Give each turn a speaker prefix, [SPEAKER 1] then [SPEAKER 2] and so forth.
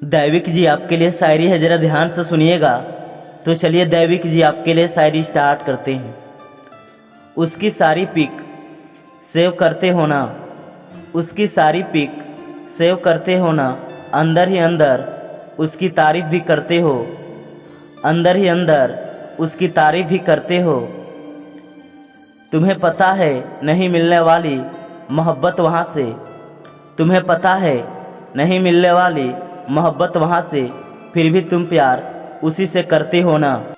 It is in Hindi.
[SPEAKER 1] दैविक जी आपके लिए शायरी है, ज़रा ध्यान से सुनिएगा। तो चलिए दैविक जी आपके लिए शायरी स्टार्ट करते हैं। उसकी सारी पिक सेव करते हो ना, उसकी सारी पिक सेव करते हो ना, अंदर ही अंदर उसकी तारीफ़ भी करते हो, अंदर ही अंदर उसकी तारीफ़ भी करते हो। तुम्हें पता है नहीं मिलने वाली मोहब्बत वहाँ से, तुम्हें पता है नहीं मिलने वाली मोहब्बत वहाँ से, फिर भी तुम प्यार उसी से करते हो ना।